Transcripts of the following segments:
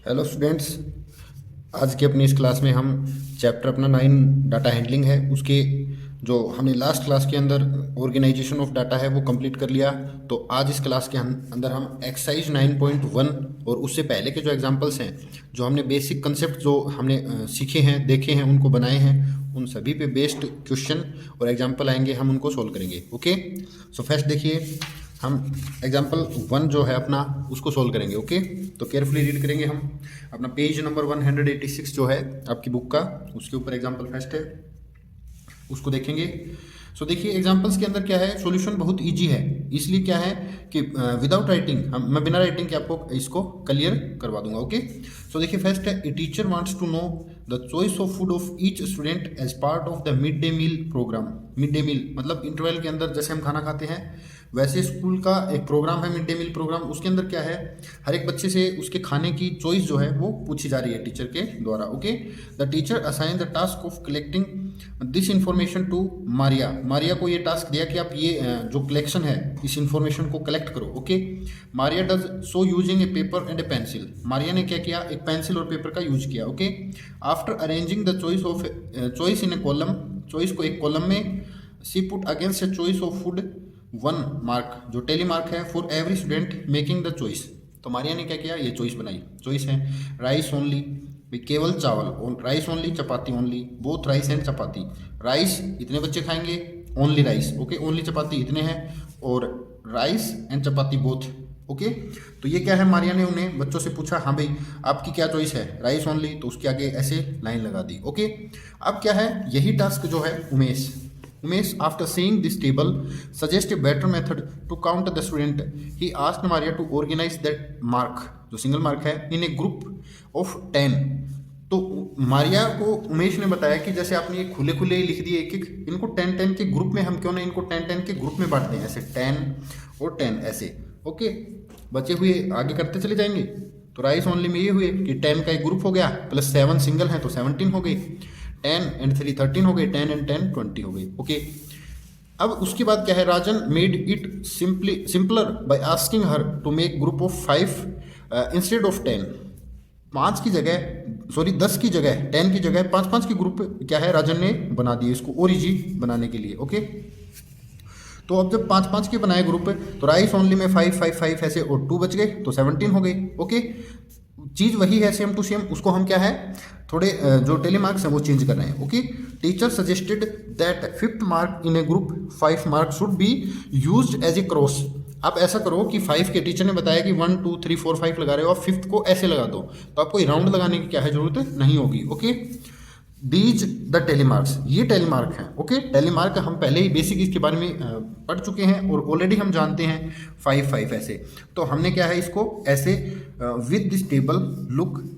Hello students, आज की अपनी इस क्लास में हम चैप्टर अपना 9 डाटा हैंडलिंग है, उसके जो हमने लास्ट क्लास के अंदर ऑर्गेनाइजेशन ऑफ डाटा है वो कंप्लीट कर लिया। तो आज इस क्लास के अंदर हम एक्सरसाइज 9.1 और उससे पहले के जो एग्जांपल्स हैं, जो हमने बेसिक कंसेप्ट जो हमने सीखे हैं, देखे हैं, उनको बनाए हैं, उन सभी पे बेस्ड क्वेश्चन और एग्जाम्पल आएंगे, हम उनको सोल्व करेंगे। ओके, सो फर्स्ट देखिए, हम एग्जाम्पल 1 जो है अपना उसको सोल्व करेंगे। ओके, तो केयरफुली रीड करेंगे हम अपना पेज नंबर 186 जो है आपकी बुक का, उसके ऊपर एग्जाम्पल फर्स्ट है, उसको देखेंगे। सो देखिए, एग्जाम्पल्स के अंदर क्या है, सॉल्यूशन बहुत इजी है, इसलिए क्या है कि विदाउट राइटिंग मैं बिना राइटिंग के आपको इसको क्लियर करवा दूंगा। ओके, सो देखिए, फर्स्ट है, a teacher wants to know the choice of food of each student as part of the mid day meal program. Mid day meal मतलब इंटरवल के अंदर जैसे हम खाना खाते हैं, वैसे स्कूल का एक प्रोग्राम है मिड डे मील प्रोग्राम। उसके अंदर क्या है, हर एक बच्चे से उसके खाने की चॉइस जो है वो पूछी जा रही है टीचर के द्वारा। Okay, the teacher assign the task of collecting this information to Maria. Maria को ये टास्क दिया कि आप ये जो कलेक्शन है इस इंफॉर्मेशन को कलेक्ट करो। Okay, Maria does so using A paper and A pencil. Maria ने क्या किया, एक पेंसिल और पेपर का यूज किया। Okay, after arranging the choice in a column, choice को एक कॉलम में, see put against a choice of food 1 mark, जो टेली मार्क है, for every student making the choice. तो मारिया ने क्या किया, ये चॉइस बनाई। चॉइस है राइस ओनली, केवल चावल, और rice only, chapati only, both rice and chapati. Rice इतने बच्चे खाएंगे, ओनली राइस। ओके, ओनली चपाती इतने हैं, और rice and chapati both. Okay, तो ये क्या है, मारिया ने उन्हें बच्चों से पूछा, हाँ भाई आपकी क्या चॉइस है, राइस ओनली, तो उसके आगे ऐसे लाइन लगा दी। ओके, अब क्या है, यही टास्क जो है Umesh, after seeing this table, suggest a better method to count the student. He asked Maria to organize that mark, जो सिंगल मार्क है, in a group of 10. तो मारिया को उमेश ने बताया कि जैसे आपने ये खुले खुले लिख दिए एक एक, इनको 10-10 के ग्रुप में हम क्यों ना इनको 10-10 के ग्रुप में बांट दें, ऐसे 10 और 10 ऐसे। ओके, बचे हुए आगे करते चले जाएंगे। तो राइस ओनली में ये हुए कि 10 का एक ग्रुप हो गया, प्लस 7 सिंगल है तो 17 हो गई, 10 एंड 3 13 हो गए, 10 एंड 10 20 हो गई। ओके, अब उसके बाद क्या है, Rajan made it simpler by asking her to make group of 5 instead of 10। 5 की जगह, सॉरी 10 की जगह, 10 की जगह 5-5 के ग्रुप क्या है राजन ने बना दिए इसको और इजी बनाने के लिए। ओके, तो अब जब 5-5 के बनाए ग्रुप, तो राइस ओनली में 5-5-5 ऐसे और 2 बच गए, तो 17 हो गई। ओके, चीज़ वही है, सेम टू सेम, उसको हम क्या है, थोड़े जो टेली मार्क्स हैं वो चेंज कर रहे हैं। Okay, teacher suggested that 5th mark in a group 5 mark should be used as a cross. आप ऐसा करो कि 5 के टीचर ने बताया कि 1 2 3 4 5 लगा रहे हो, और 5th को ऐसे लगा दो, तो आपको राउंड लगाने की क्या है, जरूरत नहीं होगी। ओके, दीज द टेलीमार्क्स, ये टेलीमार्क हैं। ओके, टेलीमार्क हम पहले ही बेसिक इसके बारे में पढ़ चुके हैं और ऑलरेडी हम जानते हैं 5-5 ऐसे। तो हमने क्या है, इसको ऐसे with this table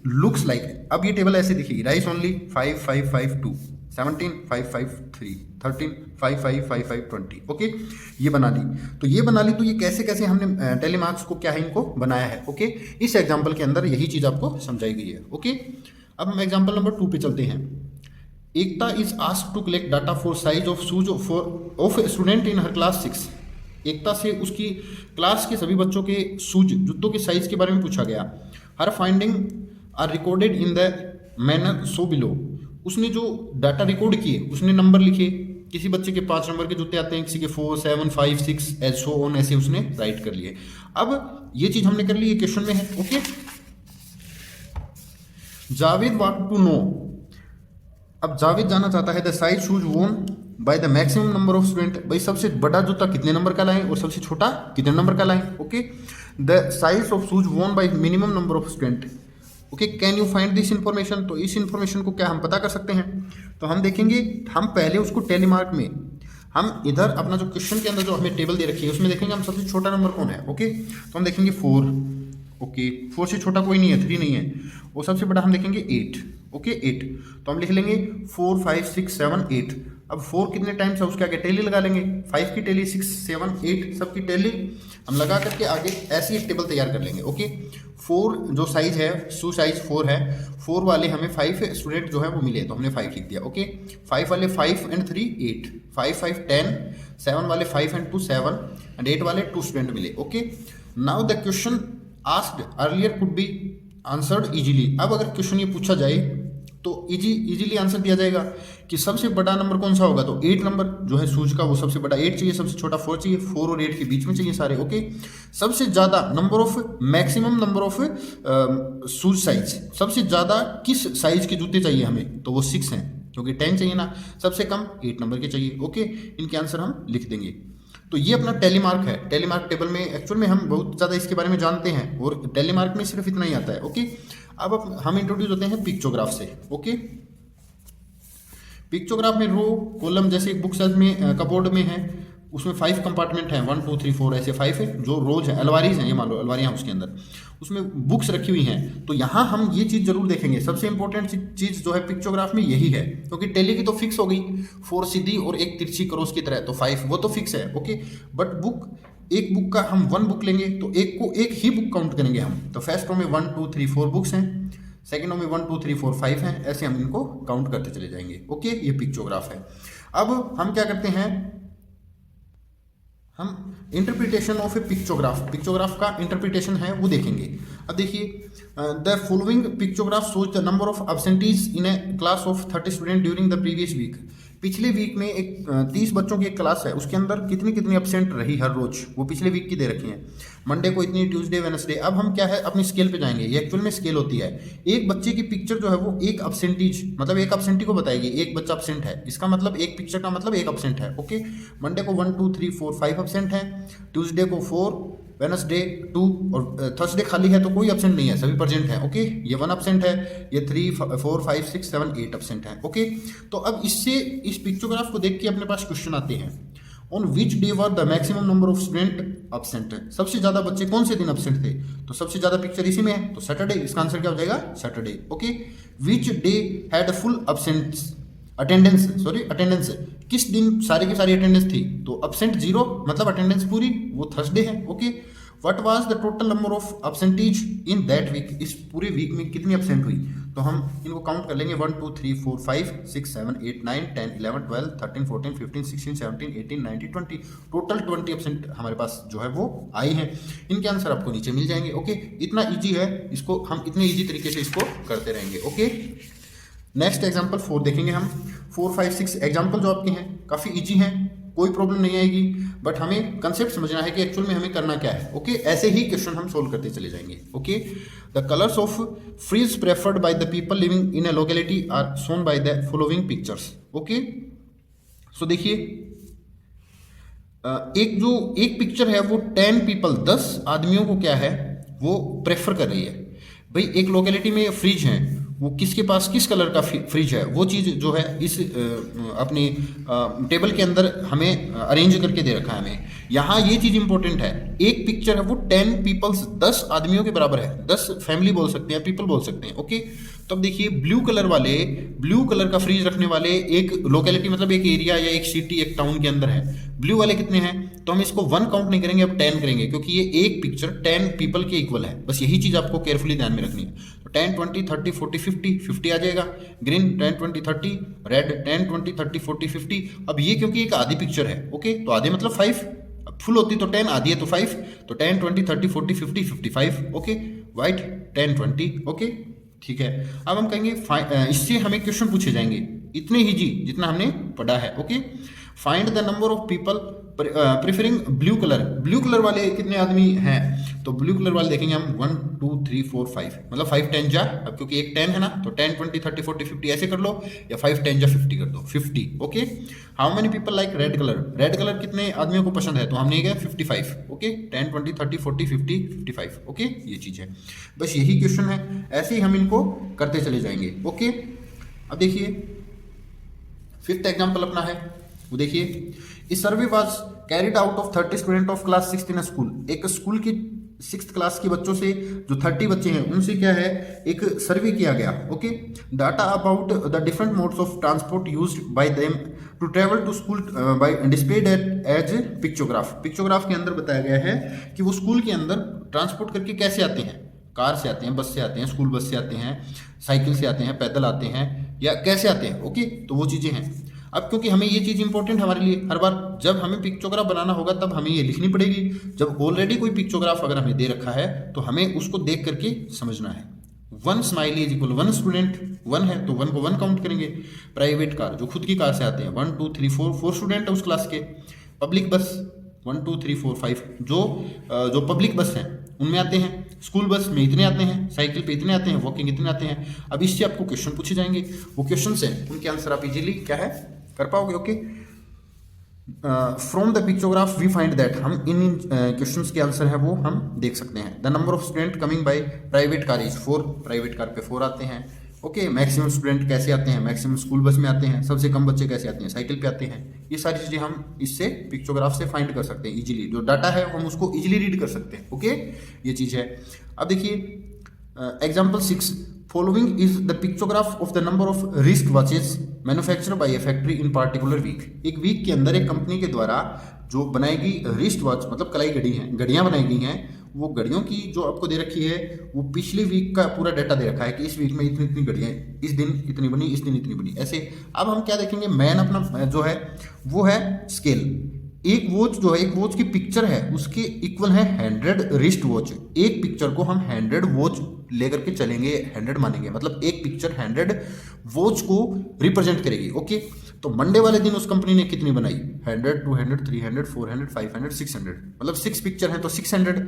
looks like, अब ये टेबल ऐसे दिखेगी, राइस ओनली 5-5-5-2, 17 5-5-3, 13 5-5-5-5 20। ओके, ये बना ली। तो ये बना ली, तो ये कैसे कैसे हमने टेलीमार्क्स को क्या है, इनको बनाया है। ओके, इस एग्जाम्पल के अंदर यही चीज़ आपको समझाई गई है। ओके, अब हम एग्जाम्पल नंबर 2 पे चलते हैं। Ekta is asked to collect data for size of shoes of student in her class 6। Ekta से उसकी क्लास के सभी बच्चों के शूज, जूतों के साइज के बारे में पूछा गया। Her finding are recorded in the manner so below. उसने जो डाटा रिकॉर्ड किए, उसने नंबर लिखे, किसी बच्चे के 5 नंबर के जूते आते हैं, किसी के 4 7 5 6 एज सो ऑन, ऐसे उसने राइट कर लिए। अब ये चीज़ हमने कर ली, ये क्वेश्चन में है। Okay, Javed want to know, अब जावेद जानना चाहता है the size shoes worn by the maximum number of student. भाई सबसे बड़ा जूता कितने नंबर का लाएं और सबसे छोटा कितने नंबर का लाएं। Okay, the size of shoes worn by minimum number of student. Okay, can you find this information. तो इस इंफॉर्मेशन को क्या हम पता कर सकते हैं, तो हम देखेंगे, हम पहले उसको टेलीमार्क में, हम इधर अपना जो क्वेश्चन के अंदर जो हमें टेबल दे रखी है उसमें देखेंगे हम सबसे छोटा नंबर कौन है। ओके, तो हम देखेंगे 4। ओके, 4 से छोटा कोई नहीं है, 3 नहीं है, और सबसे बड़ा हम देखेंगे 8। ओके, 8, तो हम लिख लेंगे 4 5 6 7 8। अब 4 कितने टाइम्स है, उसके आगे टेली लगा लेंगे, 5 की टेली, 6 7 8 सबकी टेली हम लगा करके आगे ऐसी एक टेबल तैयार कर लेंगे। ओके, 4 जो साइज है, शू साइज 4 है, 4 वाले हमें 5 स्टूडेंट जो है वो मिले, तो हमने 5 लिख दिया। ओके, 5 वाले 5 एंड 3 8, 5 5 10, 7 वाले 5 एंड 2 7, एंड 8 वाले 2 स्टूडेंट मिले। Okay, now the question asked earlier could be answered easily. अब अगर क्वेश्चन ये पूछा जाए तो इजीली आंसर दिया जाएगा कि सबसे बड़ा नंबर कौन सा होगा, तो 8 नंबर जो है सूज का वो सबसे बड़ा 8 चाहिए, सबसे छोटा 4 चाहिए, 4 और 8 के बीच में चाहिए सारे। ओके, सबसे ज़्यादा number of maximum number of shoes size, सबसे ज़्यादा किस साइज के जूते चाहिए हमें, तो वो 6 हैं क्योंकि 10 चाहिए ना, सबसे कम 8 नंबर के चाहिए। ओके, इनके आंसर हम लिख देंगे। तो ये अपना टेलीमार्क है। टेलीमार्क टेबल में एक्चुअल में हम बहुत ज़्यादा इसके बारे में जानते हैं और टेलीमार्क में सिर्फ इतना ही आता है। ओके, अब हम इंट्रोड्यूस होते हैं पिक्चोग्राफ से। ओके, पिक्चोग्राफ में रो कॉलम जैसे बुक सेल्फ में कबोर्ड में है, उसमें 5 कंपार्टमेंट हैं, 1 2 3 4 ऐसे 5 है जो रोज है, अलवारीज हैं, ये मान लो अलवारियाँ उसके अंदर, उसमें बुक्स रखी हुई हैं। तो यहाँ हम ये चीज़ जरूर देखेंगे, सबसे इंपॉर्टेंट चीज़ जो है पिक्चोग्राफ में यही है, क्योंकि टेली की तो फिक्स हो गई 4 सीधी और 1 तिरछी क्रॉस की तरह, तो 5 वो तो फिक्स है। ओके, बट बुक, एक बुक का हम 1 बुक लेंगे तो एक को एक ही बुक काउंट करेंगे हम। तो फर्स्ट रो में 1 2 3 4 बुक्स हैं, सेकेंड रो में 1 2 3 4 5 हैं, ऐसे हम इनको काउंट करते चले जाएंगे। ओके, ये पिक्चोग्राफ है। अब हम क्या करते हैं, हम इंटरप्रिटेशन ऑफ ए पिक्चोग्राफ, पिक्चोग्राफ का इंटरप्रिटेशन है वो देखेंगे। अब देखिए, the following pictograph shows the number of absentees in a class of 30 student during the previous week. पिछले वीक में एक 30 बच्चों की एक क्लास है, उसके अंदर कितनी कितनी एब्सेंट रही हर रोज, वो पिछले वीक की दे रखी है। मंडे को इतनी, ट्यूसडे, वेडनेसडे। अब हम क्या है अपनी स्केल पे जाएंगे, ये एक्चुअल में स्केल होती है। एक बच्चे की पिक्चर जो है वो एक एब्सेंटीज, मतलब एक एब्सेंटी को बताएगी, एक बच्चा एब्सेंट है, इसका मतलब एक पिक्चर का मतलब एक एब्सेंट है। ओके, मंडे को 1 2 3 4 5 एब्सेंट है, ट्यूसडे को 4, वेडनेसडे 2 और थर्सडे खाली है तो कोई एब्सेंट नहीं है, सभी प्रेजेंट हैं। ओके, ये 1 एब्सेंट है, ये 3 4 5 6 7 8 एब्सेंट है। ओके, तो अब इससे इस पिक्चोग्राफ को देख के अपने पास क्वेश्चन आते हैं, on which day were the maximum number of student absent. सबसे ज्यादा बच्चे कौन से दिन एब्सेंट थे, तो सबसे ज्यादा पिक्चर इसी में है, तो सैटरडे, इसका आंसर क्या हो जाएगा, Saturday. Okay, which day had full absents, attendance, किस दिन सारे की सारी अटेंडेंस थी, तो एब्सेंट 0 मतलब अटेंडेंस पूरी, वो थर्सडे है। Okay, what was the total number of absentees in that week, इस पूरे वीक में कितनी एब्सेंट हुई, तो हम इनको काउंट कर लेंगे 1 2 3 4 5 6 7 8 9 10 11 12 13 14 15 16 17 18 19 20, टोटल 20 एब्सेंट हमारे पास जो है वो आई हैं। इनके आंसर आपको नीचे मिल जाएंगे। ओके, इतना ईजी है, इसको हम इतने ईजी तरीके से इसको करते रहेंगे। ओके, नेक्स्ट एग्जाम्पल 4 देखेंगे हम। 4 5 6 एग्जाम्पल जो आपके हैं काफ़ी इजी हैं, कोई प्रॉब्लम नहीं आएगी, बट हमें कंसेप्ट समझना है कि एक्चुअल में हमें करना क्या है। ओके, ऐसे ही क्वेश्चन हम सोल्व करते चले जाएंगे। Okay, the colours of fridge preferred by the people living in a locality are shown by the following pictures. Okay, so देखिए, एक पिक्चर है वो 10 पीपल, 10 आदमियों को क्या है वो प्रेफर कर रही है। भाई एक लोकेलिटी में फ्रिज है, वो किसके पास किस कलर का फ्रिज है, वो चीज़ जो है इस अपनी टेबल के अंदर हमें अरेंज करके दे रखा है हमें। यहाँ ये चीज़ इंपॉर्टेंट है, एक पिक्चर है वो 10 पीपल्स, 10 आदमियों के बराबर है, 10 फैमिली बोल सकते हैं, पीपल बोल सकते हैं। ओके, तो अब देखिए ब्लू कलर का फ्रिज रखने वाले एक लोकेलिटी मतलब एक एरिया या एक सिटी एक टाउन के अंदर है, ब्लू वाले कितने हैं, तो हम इसको 1 काउंट नहीं करेंगे, अब 10 करेंगे, क्योंकि ये एक पिक्चर 10 पीपल के इक्वल है। बस यही चीज़ आपको केयरफुली ध्यान में रखनी है। तो 10 20 30 40 50 आ जाएगा, ग्रीन 10 20 30, रेड 10 20 30 40 50। अब ये क्योंकि एक आधी पिक्चर है, ओके, तो आधे मतलब 5, फुल होती तो 10, आधी है तो 5, तो 10 20 30 40 50 55। Okay, white 10 20। ओके, ठीक है। अब हम कहेंगे इससे हमें क्वेश्चन पूछे जाएंगे इतने ही जी जितना हमने पढ़ा है। Okay, find the number of people preferring blue colour वाले कितने आदमी हैं, तो ब्लू कलर वाले देखेंगे हम 1 2 3 4 5, मतलब 5 10 जा, अब क्योंकि एक 10 है ना, तो 10 20 30 40 50 ऐसे कर लो, या 5 10 जा 50 कर दो, 50। Okay, how many people like red colour कितने आदमियों को पसंद है, तो हमने कहा 55। ओके, 10 20 30 40 50 55। ओके, ये चीज़ है, बस यही क्वेश्चन है, ऐसे ही हम इनको करते चले जाएंगे। ओके, अब देखिए 5th एग्जाम्पल अपना है, वो देखिए, इस सर्वे was carried out of 30 student of class 6 in school. एक स्कूल की 6th क्लास के बच्चों से जो 30 बच्चे हैं उनसे क्या है एक सर्वे किया गया। Okay, data about the different modes of transport used by them to travel to school by displayed as pictograph के अंदर बताया गया है कि वो स्कूल के अंदर ट्रांसपोर्ट करके कैसे आते हैं, कार से आते हैं, बस से आते हैं, स्कूल बस से आते हैं, साइकिल से आते हैं, पैदल आते हैं, या कैसे आते हैं। ओके, तो वो चीज़ें हैं। अब क्योंकि हमें ये चीज़ इंपॉर्टेंट हमारे लिए, हर बार जब हमें पिक्चोग्राफ बनाना होगा तब हमें ये लिखनी पड़ेगी। जब ऑलरेडी कोई पिक्चोग्राफ अगर हमें दे रखा है तो हमें उसको देख करके समझना है। One smiley is equal one student, one है तो वन को वन काउंट करेंगे। प्राइवेट कार जो खुद की कार से आते हैं 1 2 3 4 4 स्टूडेंट है उस क्लास के। पब्लिक बस 1 2 3 4 5 जो पब्लिक बस हैं उनमें आते हैं। स्कूल बस में इतने आते हैं, साइकिल पे इतने आते हैं, वॉकिंग इतने आते हैं। अब इससे आपको क्वेश्चन पूछे जाएंगे, वो क्वेश्चन से उनके आंसर आप इजीली क्या है कर पाओगे। Okay, from the pictograph we find that, हम इन क्वेश्चंस के आंसर है वो हम देख सकते हैं। The number of student coming by private car is 4, private car पे 4 आते हैं। ओके, मैक्सिमम स्टूडेंट कैसे आते हैं, मैक्सिमम स्कूल बस में आते हैं। सबसे कम बच्चे कैसे आते हैं, साइकिल पे आते हैं। ये सारी चीजें हम इससे पिक्चोग्राफ से फाइंड कर सकते हैं इजीली। जो डाटा है हम उसको इजीली रीड कर सकते हैं। ओके, ये चीज है। अब देखिए example 6, following is the pictograph of the number of wrist watches manufacture by a factory in particular week. एक वीक के अंदर एक कंपनी के द्वारा जो बनाएगी रिस्ट वॉच, मतलब कलाई घड़ी है, घड़ियां बनाई गई हैं। वो घड़ियों की जो आपको दे रखी है वो पिछले वीक का पूरा डाटा दे रखा है कि इस वीक में इतनी इतनी घड़ियां, इस दिन इतनी बनी, इस दिन इतनी बनी, ऐसे। अब हम क्या देखेंगे, मैन अपना जो है वो है स्केल। एक वॉच जो है, एक वॉच की पिक्चर है उसके इक्वल है 100 रिस्ट वॉच। एक पिक्चर को हम 100 वॉच लेकर के चलेंगे, 100 मानेंगे, मतलब एक पिक्चर 100 वॉच को रिप्रेजेंट करेगी। ओके, तो मंडे वाले दिन उस कंपनी ने कितनी बनाई, 100 200 300 400 500 600, मतलब 6 पिक्चर हैं तो 600,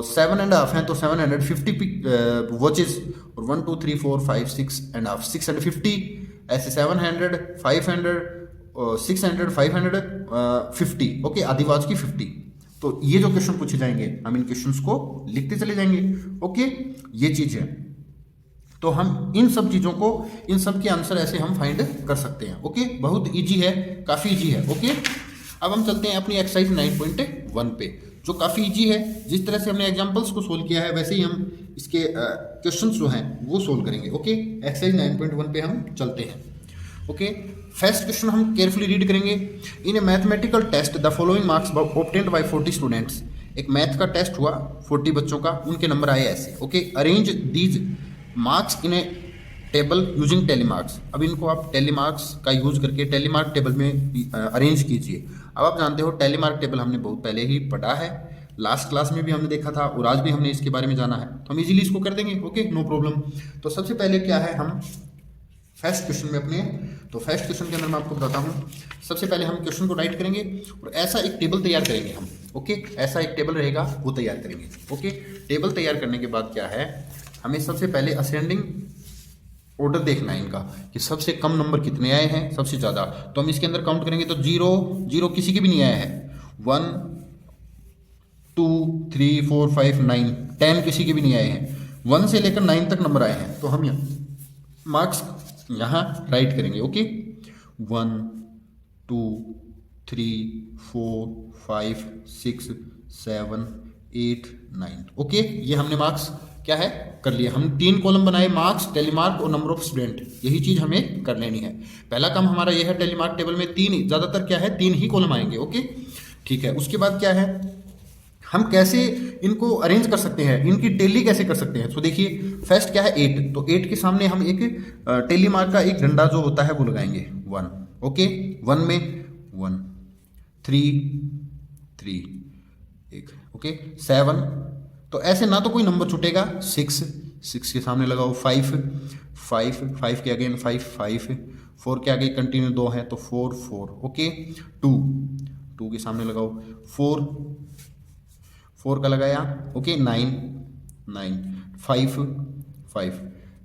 7.5 हैं तो 750 वॉचेस, और 1 2 3 4 5 6.5 650, ऐसे 700 500 600 550। ओके, आधी वॉच की 50। तो ये जो क्वेश्चन पूछे जाएंगे हम इन क्वेश्चंस को लिखते चले जाएंगे। ओके, ये चीज है। तो हम इन सब चीजों को, इन सब के आंसर ऐसे हम फाइंड कर सकते हैं। ओके, बहुत इजी है, काफी इजी है। ओके, अब हम चलते हैं अपनी एक्सरसाइज 9.1 पे, जो काफी इजी है। जिस तरह से हमने एग्जांपल्स को सोल्व किया है वैसे ही हम इसके क्वेश्चंस जो हैं वो सोल्व करेंगे। ओके, एक्सरसाइज 9.1 पे हम चलते हैं। ओके, फर्स्ट क्वेश्चन हम केयरफुली रीड करेंगे। In a mathematical test the following marks obtained by 40 students. एक मैथ का टेस्ट हुआ 40 बच्चों का, उनके नंबर आए ऐसे। Okay, arrange these marks in a table using tally marks. अब इनको आप टेलीमार्क्स का यूज करके टेलीमार्क टेबल में अरेंज कीजिए। अब आप जानते हो टेलीमार्क टेबल हमने बहुत पहले ही पढ़ा है, लास्ट क्लास में भी हमने देखा था और आज भी हमने इसके बारे में जाना है, तो हम इजीली इसको कर देंगे। Okay, no problem. तो सबसे पहले क्या है, हम फर्स्ट क्वेश्चन में अपने, तो फर्स्ट क्वेश्चन के अंदर मैं आपको बताता हूँ। सबसे पहले हम क्वेश्चन को राइट करेंगे और ऐसा एक टेबल तैयार करेंगे हम। ओके, ऐसा एक टेबल रहेगा वो तैयार करेंगे। ओके, टेबल तैयार करने के बाद क्या है, हमें सबसे पहले असेंडिंग ऑर्डर देखना है इनका कि सबसे कम नंबर कितने आए हैं, सबसे ज़्यादा। तो हम इसके अंदर काउंट करेंगे तो 0 किसी के भी नहीं आया है, 1 2 3 4 5 9 10 किसी के भी नहीं आए हैं, 1 से लेकर 9 तक नंबर आए हैं। तो हम मार्क्स यहाँ राइट करेंगे। ओके, 1 2 3 4 5 6 7 8 9। ओके, ये हमने मार्क्स क्या है कर लिया। हम 3 कॉलम बनाए, मार्क्स, टेलीमार्क और नंबर ऑफ स्टूडेंट। यही चीज हमें कर लेनी है। पहला काम हमारा यह है, टेलीमार्क टेबल में 3, ज्यादातर क्या है 3 ही कॉलम आएंगे। ओके, ठीक है। उसके बाद क्या है, हम कैसे इनको अरेंज कर सकते हैं, इनकी टेली कैसे कर सकते हैं। तो देखिए फर्स्ट क्या है 8, तो 8 के सामने हम एक टेलीमार्क का एक डंडा जो होता है वो लगाएंगे 1। ओके, 1 में 1 3 3 1। ओके, 7, तो ऐसे ना तो कोई नंबर छूटेगा। 6 के सामने लगाओ 5 के अगेन 5 4 के आगे कंटिन्यू 2 है तो 4। ओके, 2 के सामने लगाओ 4 का लगाया। ओके, 9 5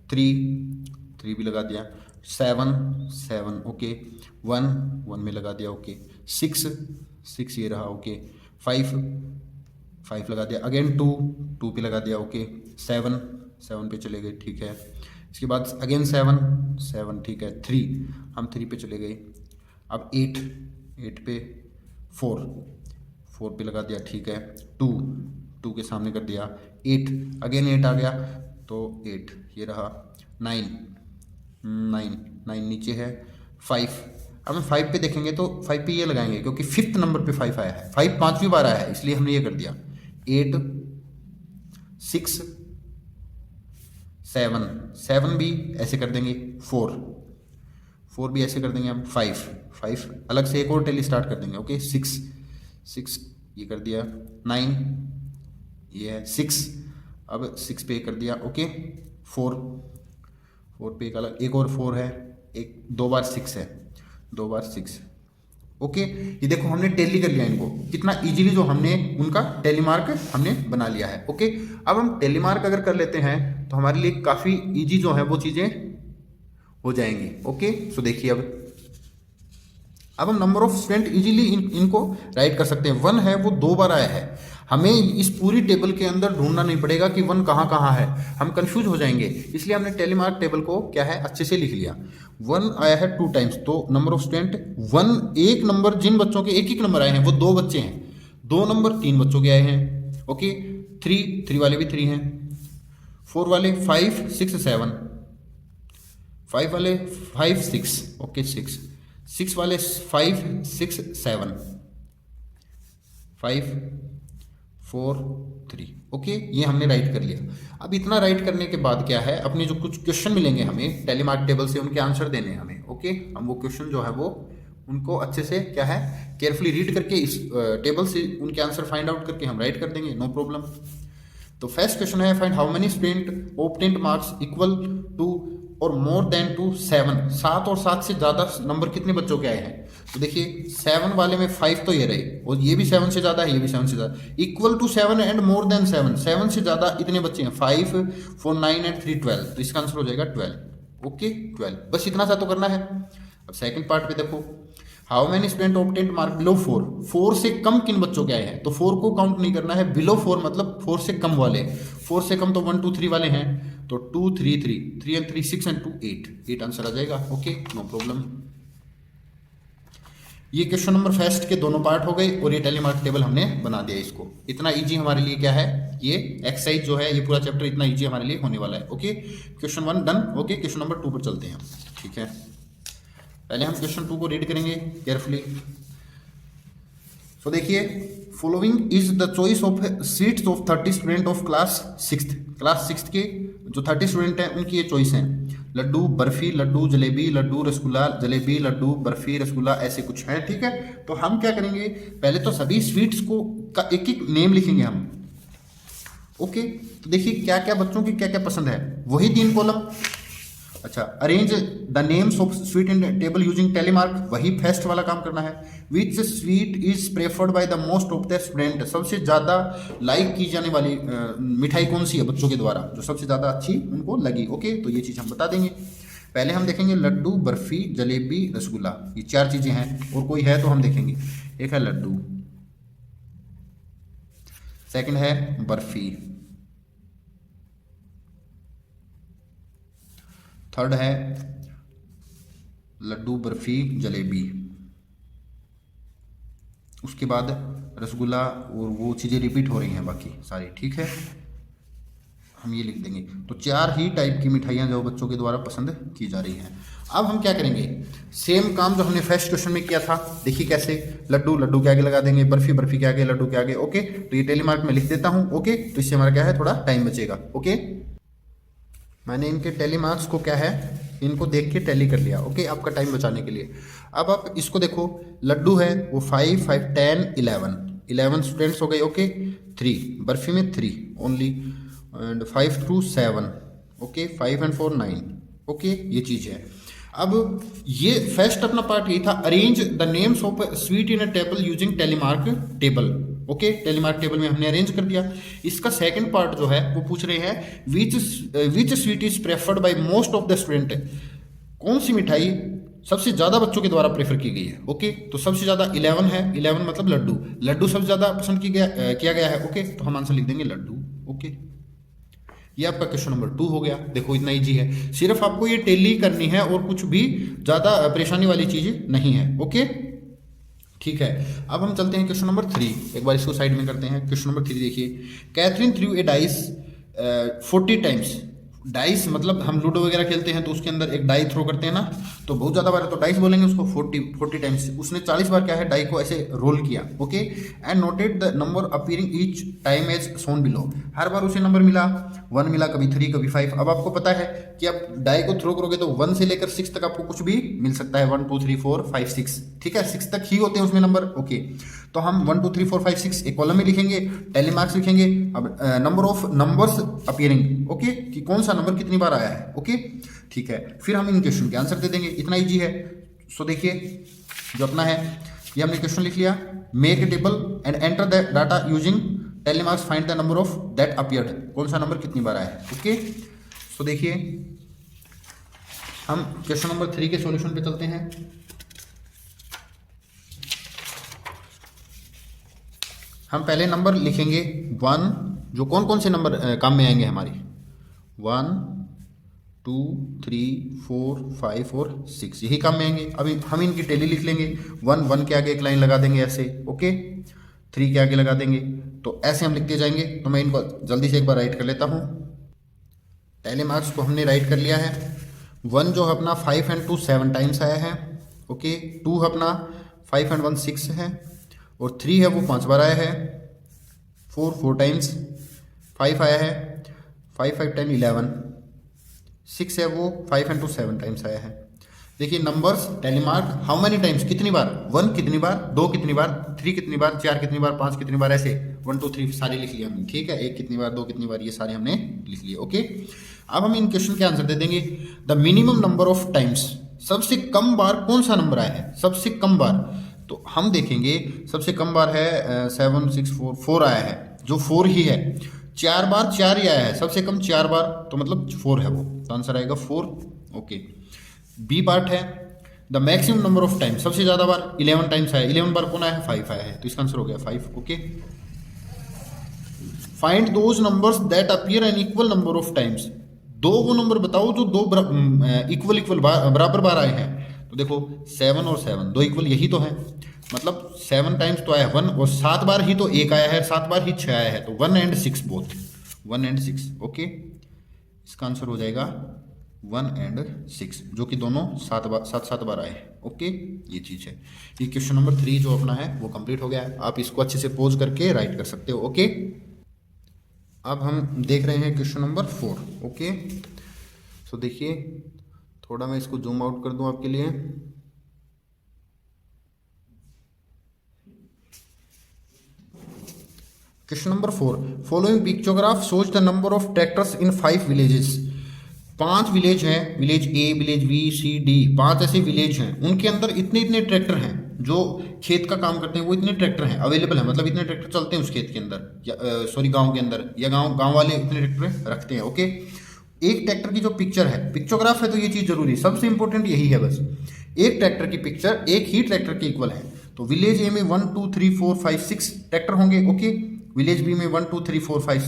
3 भी लगा दिया, 7 ओके, 1 में लगा दिया। ओके, 6 ये रहा। ओके, 5 लगा दिया, अगेन 2 पे लगा दिया। ओके, 7 पे चले गए, ठीक है। इसके बाद अगेन 7 ठीक है। 3 पे चले गए। अब 8 पे 4 पे लगा दिया, ठीक है। 2 के सामने कर दिया 8, अगेन 8 आ गया तो 8 ये रहा। 9 नीचे है। 5, अब हम 5 पे देखेंगे तो 5 पे ये लगाएंगे क्योंकि 5th नंबर पे 5 आया है, 5 5वीं बार आया है, इसलिए हमने ये कर दिया। 8 6 7 भी ऐसे कर देंगे। 4 भी ऐसे कर देंगे हम। 5 अलग से एक और टेली स्टार्ट कर देंगे। ओके, 6 ये कर दिया। 9 ये है 6, अब 6 पे कर दिया, ओके। 4 पे एक अलग, एक और 4 है, एक 2 बार 6 है, 2 बार 6, ओके। ये देखो हमने टैली कर लिया इनको, कितना इजीली जो हमने उनका टैली मार्क हमने बना लिया है, ओके। अब हम टैली मार्क अगर कर लेते हैं तो हमारे लिए काफ़ी इजी जो है वो चीज़ें हो जाएंगी, ओके। सो देखिए अब हम नंबर ऑफ स्टूडेंट इजीली इनको राइट कर सकते हैं। 1 है वो 2 बार आया है, हमें इस पूरी टेबल के अंदर ढूंढना नहीं पड़ेगा कि 1 कहाँ कहाँ है, हम कंफ्यूज हो जाएंगे। इसलिए हमने टेलीमार्क टेबल को क्या है अच्छे से लिख लिया। 1 आया है 2 टाइम्स, तो नंबर ऑफ स्टूडेंट 1, एक नंबर जिन बच्चों के एक नंबर आए हैं वो 2 बच्चे हैं, 2 नंबर 3 बच्चों के आए हैं, ओके। 3 वाले भी 3 हैं, 4 वाले 5 6 7, 5 वाले 5 6, ओके 6 वाले 5 6 7, 5 4 3, ओके। ये हमने राइट कर लिया। अब इतना राइट करने के बाद क्या है, अपने जो कुछ क्वेश्चन मिलेंगे हमें टेलीमार्क टेबल से, उनके आंसर देने हैं हमें, ओके। हम वो क्वेश्चन जो है वो उनको अच्छे से क्या है केयरफुली रीड करके इस टेबल से उनके आंसर फाइंड आउट करके हम राइट कर देंगे, नो प्रॉब्लम। तो फर्स्ट क्वेश्चन है, find how many student obtained marks equal to और मोर देन टू 7, 7 और 7 से ज़्यादा नंबर कितने बच्चों के आए हैं। तो देखिए 7 वाले में 5 तो ये रहे, और ये भी 7 से ज़्यादा है, ये भी 7 से ज़्यादा, equal to 7 and more than 7, 7 से ज़्यादा इतने बच्चे हैं, 5 4 9 एंड 3 12, तो इसका आंसर हो जाएगा 12, ओके 12। बस इतना सा तो करना है। अब सेकंड पार्ट पे देखो, how many student obtained mark below 4, 4 से कम किन बच्चों के आए हैं, तो 4 को काउंट नहीं करना है, बिलो 4 मतलब 4 से कम वाले, 4 से कम तो 1 2 3 वाले हैं, तो 2 3 3 3 एंड 3 6 एंड 2 8 आंसर आ जाएगा, ओके नो प्रॉब्लम। ये क्वेश्चन नंबर फर्स्ट के दोनों पार्ट हो गए, और ये टेलीमार्क टेबल हमने बना दिया इसको। इतना इजी हमारे लिए क्या है, ये एक्सरसाइज जो है, ये पूरा चैप्टर इतना इजी हमारे लिए होने वाला है, okay. Question 1 done, okay. Question number 2 पर चलते हैं, ठीक है। पहले हम क्वेश्चन 2 को रीड करेंगे केयरफुली। सो देखिए, following is the choice of seats of 30 student of class 6 के जो 30 स्टूडेंट हैं उनकी ये चॉइस हैं, लड्डू बर्फी, लड्डू जलेबी, लड्डू रसगुल्ला, जलेबी लड्डू बर्फी रसगुल्ला, ऐसे कुछ है, ठीक है। तो हम क्या करेंगे, पहले तो सभी स्वीट्स को का एक एक नेम लिखेंगे हम, ओके। तो देखिए क्या क्या बच्चों की क्या क्या पसंद है, वही 3 कॉलम। अच्छा, arrange the names of sweet in table using tally mark, वही फर्स्ट वाला काम करना है। Which sweet is preferred by the most of the student, सबसे ज़्यादा लाइक की जाने वाली मिठाई कौन सी है बच्चों के द्वारा, जो सबसे ज़्यादा अच्छी उनको लगी, ओके। तो ये चीज़ हम बता देंगे। पहले हम देखेंगे लड्डू बर्फी जलेबी रसगुल्ला, ये 4 चीज़ें हैं, और कोई है तो हम देखेंगे। एक है लड्डू, सेकंड है बर्फी, थर्ड है लड्डू बर्फी जलेबी, उसके बाद रसगुल्ला, और वो चीज़ें रिपीट हो रही हैं बाकी सारी, ठीक है, हम ये लिख देंगे। तो 4 ही टाइप की मिठाइयाँ जो बच्चों के द्वारा पसंद की जा रही हैं। अब हम क्या करेंगे, सेम काम जो हमने फर्स्ट क्वेश्चन में किया था, देखिए कैसे, लड्डू के आगे लगा देंगे, बर्फी के आगे, लड्डू के आगे, ओके। तो ये टेलीमार्क में लिख देता हूँ, ओके। तो इससे हमारा क्या है, थोड़ा टाइम बचेगा, ओके। मैंने इनके टेली मार्क्स को क्या है, इनको देख के टैली कर लिया, ओके, आपका टाइम बचाने के लिए। अब आप इसको देखो, लड्डू है वो 5 5 10 11 स्टूडेंट्स हो गए, ओके। 3 बर्फी में 3 only, and 5 2 7, okay, 5 and 4 9, okay, ये चीज़ है। अब ये फर्स्ट अपना पार्ट यही था, arrange the names of sweet in a table using tally mark table, okay. Tally mark table में हमने अरेंज कर दिया। इसका सेकंड पार्ट जो है वो पूछ रहे हैं, which sweet is preferred by most of the student, कौन सी मिठाई सबसे ज़्यादा बच्चों के द्वारा प्रेफर की गई है, ओके। तो सबसे ज़्यादा 11 है, 11 मतलब लड्डू सबसे ज़्यादा पसंद किया गया है, ओके। तो हम आंसर लिख देंगे लड्डू, ओके। ये आपका क्वेश्चन नंबर 2 हो गया। देखो इतना इजी है, सिर्फ आपको ये टेली करनी है और कुछ भी ज़्यादा परेशानी वाली चीज़ नहीं है, ओके, ठीक है। अब हम चलते हैं क्वेश्चन नंबर 3, एक बार इसको साइड में करते हैं। क्वेश्चन नंबर 3 देखिए, Catherine through a dice 40 times, dice मतलब हम लूडो वगैरह खेलते हैं तो उसके अंदर एक डाई थ्रो करते हैं ना, तो बहुत ज़्यादा बार है तो डाइस बोलेंगे उसको 40 टाइम्स। उसने 40 बार क्या है डाई को ऐसे रोल किया। Okay, and noted the number appearing each time as shown below. हर बार उसे नंबर मिला, 1 मिला, कभी 3, कभी 5। अब आपको पता है कि आप डाई को थ्रो करोगे तो 1 से लेकर 6 तक आपको कुछ भी मिल सकता है, 1 2 3 4 5 6, ठीक है, 6 तक ही होते हैं उसमें नंबर। ओके, तो हम 1 2 3 4 5 6 एक कॉलम में लिखेंगे, टैली मार्क्स लिखेंगे। अब number of numbers appearing, okay, कि कौन सा नंबर कितनी बार आया है। ओके, ठीक है, फिर हम इन क्वेश्चन के आंसर दे देंगे, इतना इजी है। सो देखिए जो अपना है ये हमने क्वेश्चन लिख लिया, make a table and enter the data using tally marks, find the number of that appeared, कौन सा नंबर कितनी बार आया है। ओके, सो देखिए हम क्वेश्चन नंबर 3 के सॉल्यूशन पे चलते हैं। हम पहले नंबर लिखेंगे 1, जो कौन कौन से नंबर काम में आएंगे हमारे, 1 2 3 4 5 और 6, यही काम में आएंगे। अभी हम इनकी टेली लिख लेंगे, 1 के आगे एक लाइन लगा देंगे ऐसे। ओके, 3 के आगे लगा देंगे, तो ऐसे हम लिखते जाएंगे। तो मैं इनको जल्दी से एक बार राइट कर लेता हूँ। टैली मार्क्स को हमने राइट कर लिया है। 1 जो अपना 5 and 2 7 टाइम्स आया है। ओके, 2 अपना 5 and 1 6 है, और 3 है वो 5 बार आया है, 4 टाइम्स, 5 आया है, 5 5 10 11, 6 है वो 5 and 2 7 टाइम्स आया है। देखिए numbers tally mark how many times, कितनी बार, 1 कितनी बार, 2 कितनी बार, 3 कितनी बार, 4 कितनी बार, 5 कितनी बार, ऐसे 1 2 3 सारे लिख लिए हमने, ठीक है। 1 कितनी बार, 2 कितनी बार, ये सारे हमने लिख लिए। ओके, अब हम इन क्वेश्चन के आंसर दे देंगे। The minimum number of times, सबसे कम बार कौन सा नंबर आया है, सबसे कम बार, तो हम देखेंगे सबसे कम बार है 7 6 4 4 आया है, जो 4 ही है। 4 बार 4 ही आया है, सबसे कम 4 बार, तो मतलब 4 है वो, तो आंसर आएगा 4। ओके, बी पार्ट है the maximum number of time, सबसे ज्यादा बार 11 टाइम्स आया, 11 बार कौन आया है, 5 आया है, तो इसका आंसर हो गया 5। Okay, find those numbers that appear an equal number of times, दो वो नंबर बताओ जो दो इक्वल बराबर बार आए हैं। तो देखो 7 और 7 दो इक्वल यही तो है, मतलब 7 टाइम्स तो आया 1, और 7 बार ही तो 1 आया है, 7 बार ही 6 आया है, तो 1 and 6 बोथ, 1 and 6। ओके, इसका आंसर हो जाएगा 1 and 6, जो कि दोनों 7 बार आए हैं। ओके, ये चीज़ है। ये क्वेश्चन नंबर 3 जो अपना है वो कंप्लीट हो गया है। आप इसको अच्छे से पोज करके राइट कर सकते हो। ओके, अब हम देख रहे हैं क्वेश्चन नंबर 4। ओके, सो देखिए थोड़ा मैं इसको जूम आउट कर दूं आपके लिए। Question number 4, following pictograph shows the number of tractors in 5 villages. 5 village हैं, village A, village B, C, D, 5 ऐसे विलेज हैं, उनके अंदर इतने इतने ट्रैक्टर हैं, जो खेत का काम करते हैं वो इतने ट्रैक्टर हैं अवेलेबल है, मतलब इतने ट्रैक्टर चलते हैं उस खेत के अंदर, या सॉरी गांव के अंदर, या गांव वाले इतने ट्रैक्टर रखते हैं। ओके, एक ट्रैक्टर की जो पिक्चर है, पिक्चोग्राफ है, तो ये चीज़ जरूरी, सबसे इंपॉर्टेंट यही है बस। एक ट्रैक्टर की पिक्चर एक ही ट्रैक्टर के इक्वल है, तो विलेज ए में 1 2 3 4 5 6 ट्रैक्टर होंगे। ओके, विलेज बी में 1 2 3 4 5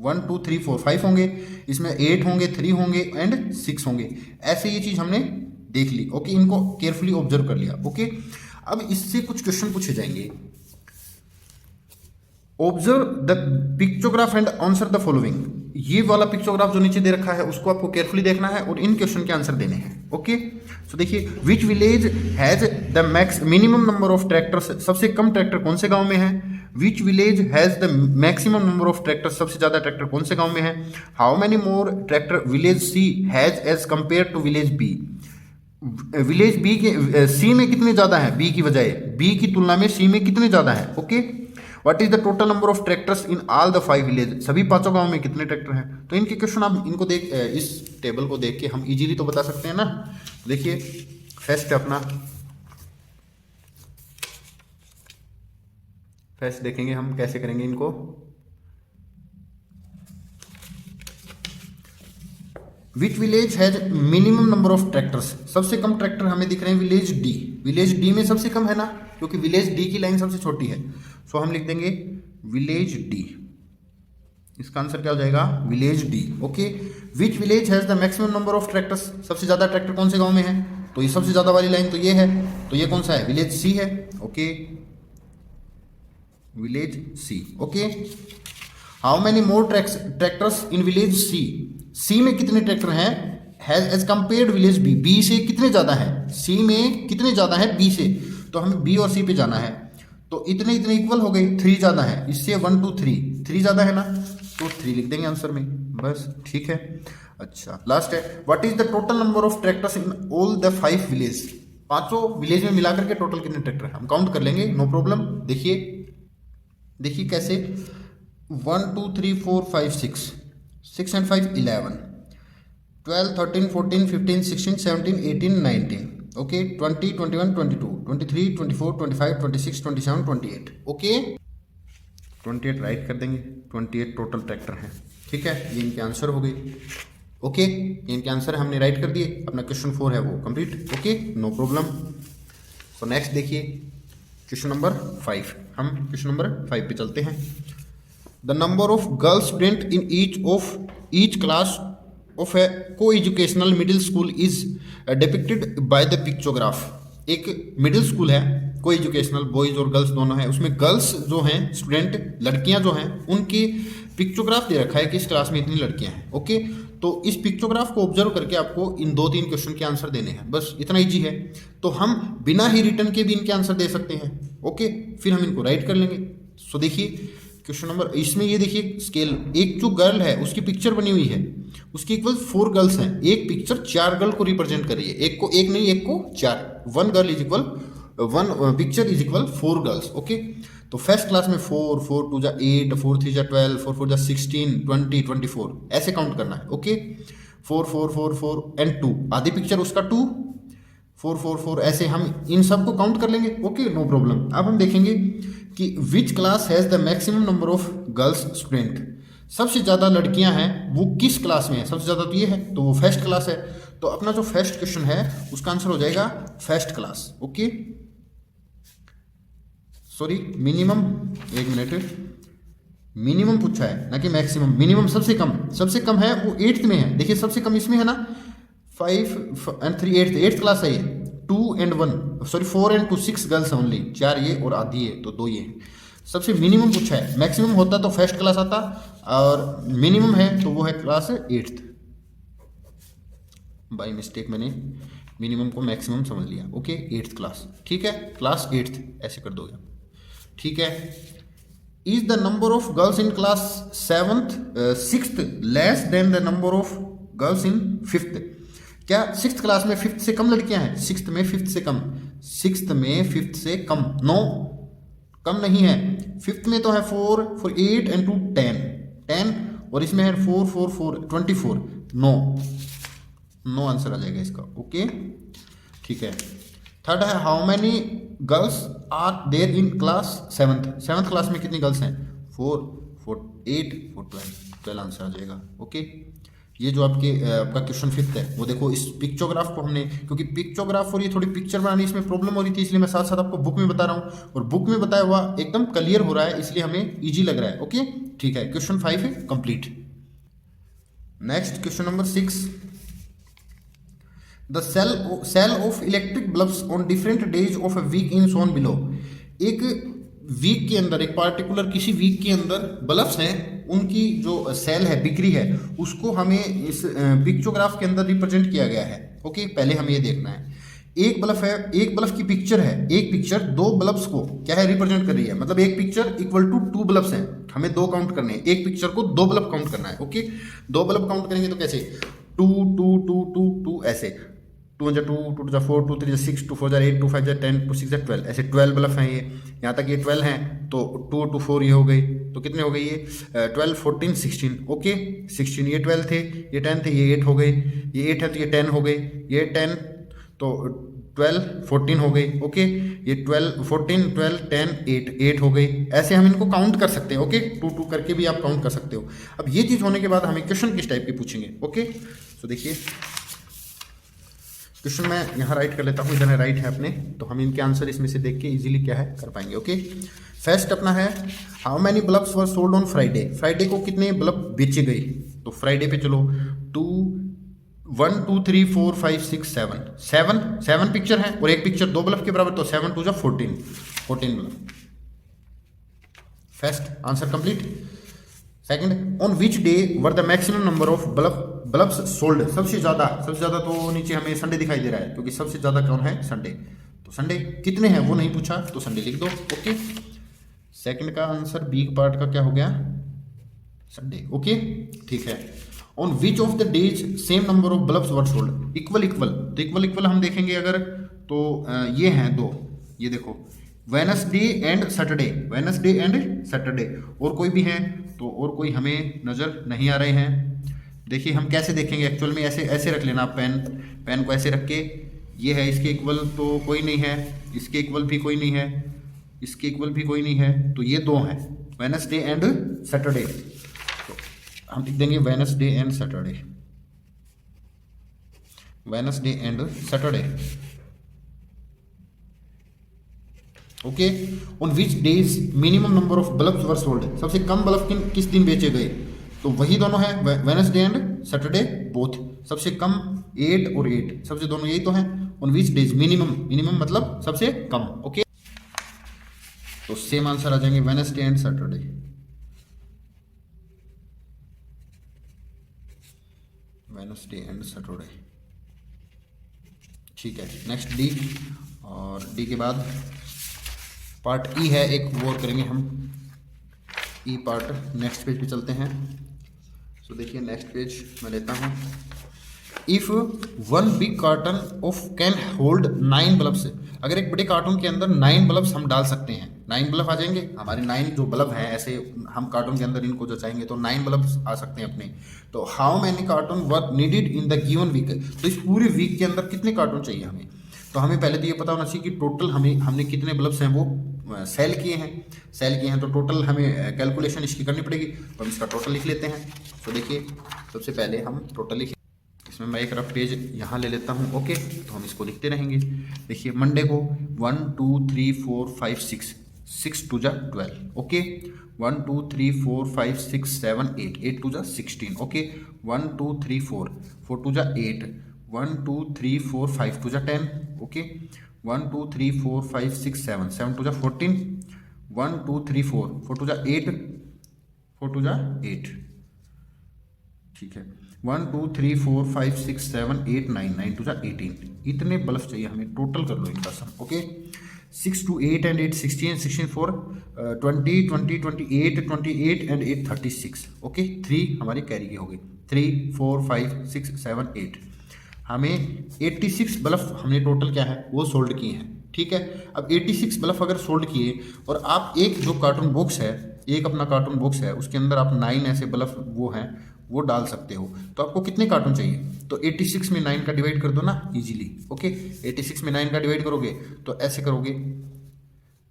1 2 3 4 5 होंगे, इसमें 8 होंगे, 3 होंगे एंड 6 होंगे। ऐसे ये चीज़ हमने देख ली। ओके, इनको केयरफुली ऑब्जर्व कर लिया। ओके, अब इससे कुछ क्वेश्चन पूछे जाएंगे। Observe the pictograph and answer the following. ये वाला पिक्चोग्राफ जो नीचे दे रखा है उसको आपको केयरफुली देखना है और इन क्वेश्चन के आंसर देने हैं। ओके, सो देखिए, which village has the minimum number of tractors, सबसे कम ट्रैक्टर कौन से गांव में है। Which village has the maximum number of tractor, सबसे ज्यादा ट्रैक्टर कौन से गांव में है। How many more tractor village C has as compare to village B. Village B के सी में कितने ज्यादा है बी की बजाय, बी की तुलना में सी में कितने ज्यादा है। Okay, what is the total number of tractors in all the 5 village, सभी 5 गांव में कितने ट्रैक्टर हैं। तो इनके क्वेश्चन आप इनको देख, इस टेबल को देख के हम इजीली तो बता सकते हैं ना। देखिए फर्स्ट अपना फर्स्ट देखेंगे हम कैसे करेंगे इनको। Which village has minimum number of tractors, सबसे कम ट्रैक्टर हमें दिख रहे हैं विलेज डी, विलेज डी में सबसे कम है ना, क्योंकि विलेज डी की लाइन सबसे छोटी है। सो हम लिख देंगे विलेज डी, इसका आंसर क्या हो जाएगा village D. Okay, which village has the maximum number of tractors, सबसे ज्यादा ट्रैक्टर कौन से गांव में है, तो ये सबसे ज्यादा वाली लाइन तो ये है, तो ये कौन सा है विलेज सी है। Okay, village C. Okay, how many more tractors in village C, C में कितने ट्रैक्टर हैं has as compared village B, B से कितने ज़्यादा है, सी में कितने ज़्यादा है बी से, तो हमें बी और सी पे जाना है। तो इतने इतने इक्वल हो गए, 3 ज़्यादा है, इससे 1 2 3 ज़्यादा है ना, तो 3 लिख देंगे आंसर में, बस ठीक है। अच्छा लास्ट है, what is the total number of tractors in all the 5 village, पांचों विलेज में मिलाकर के टोटल कितने ट्रैक्टर हैं हम काउंट कर लेंगे, नो प्रॉब्लम। देखिए कैसे, 1 2 3 4 5 6 एंड 5 11 12 13 14 15 16 17 18 19 ओके 20 21 22 23 24 25 26 27 28 ओके 28 राइट कर देंगे, 28 टोटल ट्रैक्टर हैं, ठीक है। ये इनके आंसर हो गए, ओके ये इनके आंसर हमने राइट कर दिए, अपना क्वेश्चन 4 है वो complete, okay no problem. So next देखिए क्वेश्चन नंबर 5, हम क्वेश्चन नंबर 5 पे चलते हैं। The number of girls student in each class of a co-educational middle school is depicted by the pictograph. एक मिडिल स्कूल है, को educational, boys और girls दोनों हैं, उसमें गर्ल्स जो हैं स्टूडेंट, लड़कियां जो हैं, उनकी पिक्चोग्राफ दे रखा है कि इस क्लास में इतनी लड़कियां हैं, ओके। तो इस पिक्चोग्राफ को ऑब्जर्व करके आपको इन 2-3 क्वेश्चन के आंसर देने हैं, बस इतना इजी है। तो हम बिना ही रिटर्न के भी इनके आंसर दे सकते हैं, ओके, फिर हम इनको राइट कर लेंगे। सो देखिए क्वेश्चन नंबर, इसमें ये देखिए स्केल, एक जो गर्ल है उसकी पिक्चर बनी हुई है, उसकी इक्वल 4 गर्ल्स हैं, एक पिक्चर 4 गर्ल को रिप्रेजेंट कर रही है, एक को एक नहीं, एक को 4, 1 girl is equal 1 picture is equal 4 girls, okay. तो फर्स्ट क्लास में 4 4 2 8 4 3 12 4 4 16 20 24 ऐसे काउंट करना है, ओके। 4 4 4 4 एंड 2, आधी पिक्चर उसका 2 4 4 4 ऐसे हम इन सब को काउंट कर लेंगे, ओके नो प्रॉब्लम। अब हम देखेंगे कि which class has the maximum number of girls student, सबसे ज़्यादा लड़कियां हैं वो किस क्लास में है, सबसे ज़्यादा तो ये है, तो वो फर्स्ट क्लास है। तो अपना जो फर्स्ट क्वेश्चन है उसका आंसर हो जाएगा first class, okay. Sorry minimum, एक मिनट, मिनिमम पूछा है ना कि मैक्सिमम, मिनिमम सबसे कम है वो 8th में है, देखिए सबसे कम इसमें है ना 5 and 3 8th क्लास है ये, 2 and 1 sorry 4 and 2 6 girls only, 4 ये और आधी है तो 2 ये है। सबसे मिनिमम पूछा है, मैक्सिमम होता तो फर्स्ट क्लास आता, और मिनिमम है तो वो है क्लास 8th। बाय मिस्टेक मैंने मिनिमम को मैक्सिमम समझ लिया, ओके 8th क्लास, ठीक है, क्लास 8th ऐसे कर दोगे, ठीक है। Is the number of girls in class 6th less than the number of girls in 5th, क्या 6th क्लास में 5th से कम लड़कियां हैं, 6th में 5th से कम, 6th में 5th से कम, नो कम नहीं है। 5th में तो है 4 4 8 and 2 10 और इसमें है 4 4 4 24, नो आंसर आ जाएगा इसका, ओके ठीक है। थर्ड है how many girls are there in class 7th class में कितनी गर्ल्स हैं, 4 4 8 4 12 आंसर आ जाएगा, ओके। ये जो आपका क्वेश्चन 5th है वो देखो, इस पिक्चोग्राफ को हमने, क्योंकि पिक्चोग्राफ और ये थोड़ी पिक्चर बनानी इसमें प्रॉब्लम हो रही थी, इसलिए मैं साथ साथ आपको बुक में बता रहा हूँ, और बुक में बताया हुआ एकदम क्लियर हो रहा है, इसलिए हमें इजी लग रहा है, ओके ठीक है। क्वेश्चन 5 है complete. Next question number 6, the sale of electric bulbs on different days of a week in shown below. एक वीक के अंदर, एक पार्टिकुलर किसी वीक के अंदर बल्ब्स हैं, उनकी जो सेल है, बिक्री है, उसको हमें इस पिक्चोग्राफ के अंदर रिप्रेजेंट किया गया है, ओके। पहले हमें ये देखना है, एक बल्ब है, एक बल्ब की पिक्चर है, एक पिक्चर 2 बल्ब्स को क्या है रिप्रेजेंट कर रही है, मतलब एक पिक्चर इक्वल टू 2 बल्ब्स हैं, हमें 2 काउंट करने हैं, एक पिक्चर को 2 बल्ब काउंट करना है, ओके। 2 बल्ब काउंट करेंगे तो कैसे, 2 2 2 2 2 ऐसे, 2 2 2 2 4 2 3 6 2 4 8 2 5 10 2 6 12 ऐसे 12 बल्ब हैं ये, यहाँ तक ये 12 हैं, तो 2 2 4 ये हो गई, तो कितने हो गए ये 12 14 16, ओके 16 ये 12 थे, ये 10 थे, ये 8 हो गए, ये 8 है तो ये 10 हो गए, ये 10 तो 12 14 हो गई, ओके। ये 12 14 12 10 8 हो गई, ऐसे हम इनको काउंट कर सकते हैं, ओके 2 2 करके भी आप काउंट कर सकते हो। अब ये चीज़ होने के बाद हमें क्वेश्चन किस टाइप के पूछेंगे, ओके। तो देखिए क्वेश्चन मैं यहाँ राइट कर लेता हूँ, इधर राइट है अपने, तो हम इनके आंसर इसमें से देख के इजीली क्या है कर पाएंगे, ओके। फर्स्ट अपना है how many bulbs were sold on Friday, Friday को कितने बल्ब बेचे गए, तो फ्राइडे पे चलो 2 1 2 3 4 5 6 7 पिक्चर है, और एक पिक्चर 2 बल्ब के बराबर, तो 7 2 14 bulb. First answer complete. Second, on which day were the maximum number of bulbs sold. सबसे ज़्यादा तो नीचे हमें संडे दिखाई दे रहा है, क्योंकि सबसे ज़्यादा कौन है, संडे। तो संडे कितने हैं वो नहीं पूछा, तो संडे लिख दो। ओके, सेकंड का आंसर बी पार्ट का क्या हो गया, संडे। ओके, ठीक है। On which of the days same number of bulbs were sold. Equal तो इक्वल हम देखेंगे अगर, तो ये हैं दो, ये देखो, वेनसडे एंड सैटरडे। और कोई भी हैं तो और कोई हमें नज़र नहीं आ रहे हैं। देखिए हम कैसे देखेंगे एक्चुअल में, ऐसे रख लेना, पेन को ऐसे रख के, ये है इसके इक्वल तो कोई नहीं है, इसके इक्वल भी कोई नहीं है, इसके इक्वल भी कोई नहीं है, तो ये दो हैं, वेनसडे एंड सैटरडे। तो हम लिख देंगे Wednesday and Saturday. Okay, on which days minimum number of bulbs were sold. सबसे कम बल्ब किस दिन बेचे गए, तो वही दोनों है, वेनसडे एंड सैटरडे बोथ। सबसे कम 8 और 8, सबसे दोनों यही तो हैं। ऑन विच डेज मिनिमम मतलब सबसे कम। ओके, तो सेम आंसर आ जाएंगे वेनसडे एंड सैटरडे। ठीक है, नेक्स्ट डी, और डी के बाद पार्ट ई है एक, वो और करेंगे हम ई पार्ट। नेक्स्ट पेज पे चलते हैं। सो देखिए नेक्स्ट पेज मैं लेता हूँ। If one big carton of can hold 9 bulbs. अगर एक बड़े कार्टून के अंदर 9 बल्ब्स हम डाल सकते हैं, 9 बल्ब आ जाएंगे हमारे, 9 जो बल्ब हैं, ऐसे हम कार्टून के अंदर इनको जचाएंगे तो 9 बल्ब्स आ सकते हैं अपने। तो how many carton were needed in the given week. तो इस पूरे वीक के अंदर कितने कार्टून चाहिए हमें, तो हमें पहले तो ये पता होना चाहिए कि टोटल हमने कितने बल्ब्स हैं वो सेल किए हैं, तो टोटल हमें कैलकुलेशन इसकी करनी पड़ेगी। तो हम इसका टोटल लिख लेते हैं। तो देखिए सबसे पहले हम टोटल लिखें, इसमें मैं एक रफ पेज यहाँ ले लेता हूँ। ओके, तो हम इसको लिखते रहेंगे। देखिए मंडे को 1 2 3 4 5 6 2 जा 12। ओके, 1 2 3 4 5 6 7 8 2 जा 16। ओके, 1 2 3 4 2 जा 8, 1 2 3 4 5 2 जा 10। ओके, 1 2 3 4 5 6 7 2 जा 14, 1 2 3 4 2 जा 8, 2 जा 8। ठीक है, 1 2 3 4 5 6 7 8 9 2 जा 18। इतने बल्ब चाहिए हमें, टोटल कर लो इनका सम। Okay, 6 2 8 and 8 16 16 4 20 20 28 and 8 36। ओके, 3 हमारी कैरी की हो गई, 3 4 5 6 7 8। हमें 86 बल्ब हमने टोटल क्या है वो सोल्ड किए हैं। ठीक है, अब 86 बल्ब अगर सोल्ड किए और आप एक जो कार्टून बॉक्स है, एक अपना कार्टून बॉक्स है, उसके अंदर आप 9 ऐसे बल्ब वो हैं वो डाल सकते हो, तो आपको कितने कार्टून चाहिए, तो 86 में 9 का डिवाइड कर दो ना इजीली। ओके, 86 में 9 का डिवाइड करोगे तो ऐसे करोगे,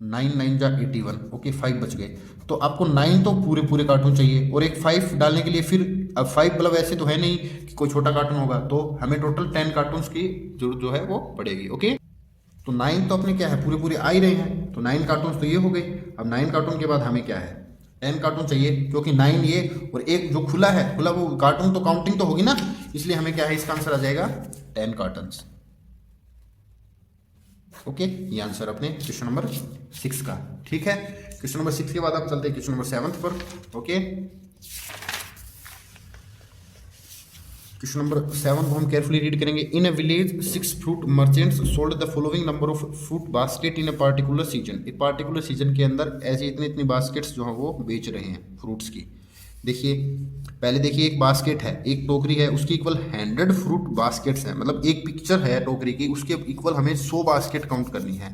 9 9 जा 81। ओके, 5 बच गए, तो आपको 9 तो पूरे कार्टून चाहिए, और एक 5 डालने के लिए फिर अब 5 बल्ब ऐसे तो है नहीं कि कोई छोटा कार्टून होगा, तो हमें टोटल 10 कार्टून्स की जरूरत जो है वो पड़ेगी। ओके, तो 9 तो अपने क्या है पूरे आ ही रहे हैं, तो 9 कार्टून्स तो ये हो गए। अब 9 कार्टून के बाद हमें क्या है 10 कार्टून चाहिए, क्योंकि 9 ये और एक जो खुला वो कार्टून तो काउंटिंग तो होगी ना, इसलिए हमें क्या है इसका आंसर आ जाएगा 10 कार्टन्स। ओके, ये आंसर अपने क्वेश्चन नंबर 6 का। ठीक है, क्वेश्चन नंबर 6 के बाद आप चलते हैं क्वेश्चन नंबर 7 पर। ओके, क्वेश्चन नंबर 7 को हम केयरफुली रीड करेंगे। In a village 6 fruit merchants sold the following number of fruit basket in a particular season. एक पार्टिकुलर सीजन के अंदर ऐसे इतनी बास्केट्स जो हैं वो बेच रहे हैं फ्रूट्स की। देखिए पहले देखिए, एक बास्केट है, एक टोकरी है, उसकी इक्वल 100 फ्रूट बास्केट्स हैं, मतलब एक पिक्चर है टोकरी की, उसके इक्वल हमें 100 बास्केट काउंट करनी है।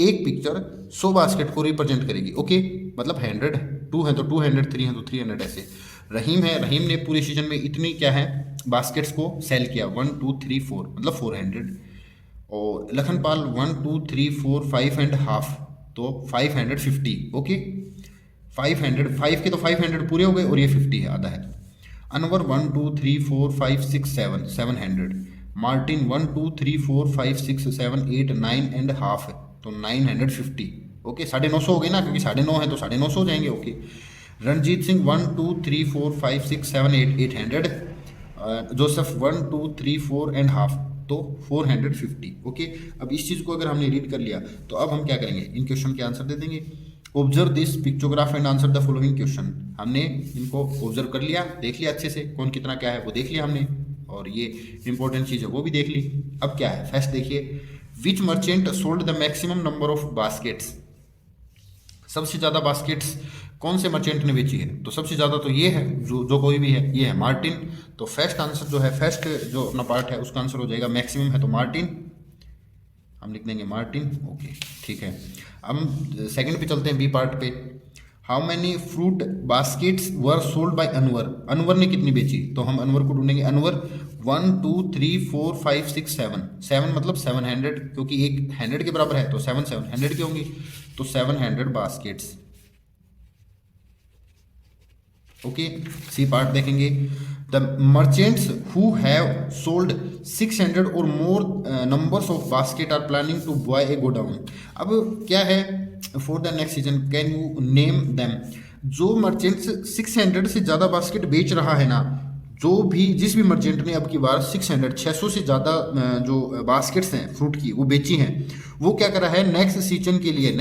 एक पिक्चर 100 बास्केट को रिप्रेजेंट करेगी। ओके, मतलब 100 2 है तो 200, 3 है तो 300 ऐसे। रहीम है, रहीम ने पूरे सीजन में इतनी क्या है बास्केट्स को सेल किया, 1 2 3 4 मतलब 400। और लखनपाल 1 2 3 4 5 एंड हाफ, तो 550। ओके, 500 5 के तो 500 पूरे हो गए और ये 50 है, आधा है। अनवर 1 2 3 4 5 6 7 700। मार्टिन 1 2 3 4 5 6 7 8 9 एंड हाफ है, तो 950। ओके, 950 हो गए ना, क्योंकि 9.5 है तो 950 हो जाएंगे। Okay, Ranjit Singh 1 2 3 4 5 6 7 8 800। Joseph 1 2 3 4 and half, तो 450। ओके, अब इस चीज़ को अगर हमने रीड कर लिया तो अब हम क्या करेंगे, इन क्वेश्चन के आंसर दे देंगे। Observe this pictograph and answer the following question. हमने इनको ऑब्जर्व कर लिया, देख लिया अच्छे से, कौन कितना क्या है वो देख लिया हमने, और ये इंपॉर्टेंट चीज़ है वो भी देख ली। अब क्या है, फर्स्ट देखिए, which merchant sold the maximum number of baskets. सबसे ज़्यादा बास्केट्स कौन से मर्चेंट ने बेची है? तो सबसे ज़्यादा तो ये है, जो कोई भी है, ये है मार्टिन। तो फर्स्ट आंसर जो है, फर्स्ट जो अपना पार्ट है उसका आंसर हो जाएगा, मैक्सिमम है तो मार्टिन, हम लिख देंगे मार्टिन। ओके ठीक है, हम सेकंड पे चलते हैं, बी पार्ट पे। How many fruit baskets were sold by Anwar. Anwar ने कितनी बेची? तो हम अनवर को ढूंढेंगे। अनवर 1 2 3 4 5 6 7, 7 मतलब 700, क्योंकि एक 100 के बराबर है तो 7 700 की होंगी, तो 700 बास्केट्स। ओके, सी पार्ट देखेंगे, the merchants who have sold 600 और more numbers of basket are planning to buy a godown. अब क्या है, for the next season can you name them. जो मर्चेंट्स 600 से ज़्यादा बास्केट बेच रहा है ना, जो भी जिस भी मर्चेंट ने अब की बार 600 से ज़्यादा जो बास्केट्स हैं फ्रूट की वो बेची हैं, वो क्या कर रहा है, नेक्स्ट सीजन के लिए,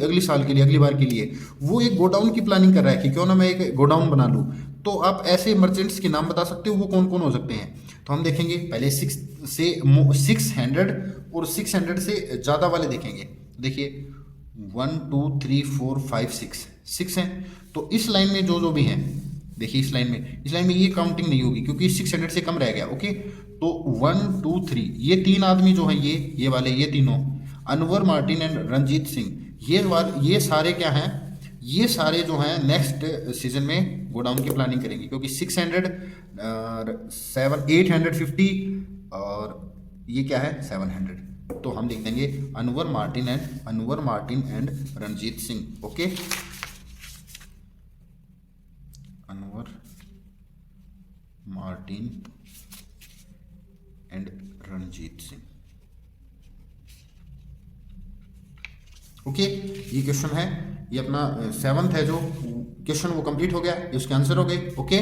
अगली साल के लिए, अगली बार के लिए वो एक गोडाउन की प्लानिंग कर रहा है कि क्यों ना मैं एक गोडाउन बना लूँ। तो आप ऐसे मर्चेंट्स के नाम बता सकते हो, वो कौन कौन हो सकते हैं? तो हम देखेंगे पहले 600 और 600 से ज़्यादा वाले देखेंगे। देखिए 1 2 3 4 5 6 हैं, तो इस लाइन में जो भी हैं, देखिए इस लाइन में ये काउंटिंग नहीं होगी क्योंकि 600 से कम रह गया। ओके, तो 1 2 3 ये तीन आदमी जो हैं, ये वाले, ये तीनों, अनवर, मार्टिन एंड रंजीत सिंह, ये सारे क्या हैं, ये सारे जो हैं नेक्स्ट सीजन में गोडाउन की प्लानिंग करेंगे, क्योंकि 600 850 और ये क्या है 700। तो हम लिख देंगे Anwar Martin and Ranjit Singh. Okay, Anwar, Martin and Ranjit Singh. Okay, ये क्वेश्चन है, ये अपना 7th है जो क्वेश्चन, वो कंप्लीट हो गया, ये उसके आंसर हो गए। ओके,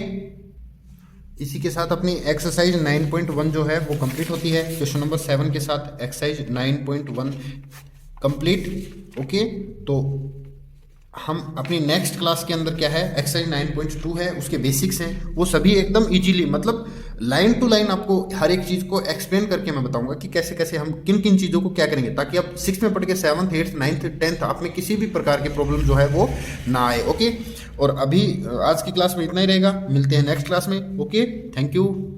इसी के साथ अपनी एक्सरसाइज 9.1 जो है वो कंप्लीट होती है। क्वेश्चन नंबर 7 के साथ एक्सरसाइज 9.1 कंप्लीट। ओके, तो हम अपनी नेक्स्ट क्लास के अंदर क्या है, एक्सरसाइज 9.2 है, उसके बेसिक्स हैं, वो सभी एकदम इजीली, मतलब लाइन टू लाइन आपको हर एक चीज़ को एक्सप्लेन करके मैं बताऊंगा कि कैसे कैसे हम किन किन चीज़ों को क्या करेंगे, ताकि आप 6th में पढ़ के 7th 8th 9th 10th आप में किसी भी प्रकार के प्रॉब्लम जो है वो ना आए। ओके, और अभी आज की क्लास में इतना ही रहेगा, मिलते हैं नेक्स्ट क्लास में। Okay, thank you.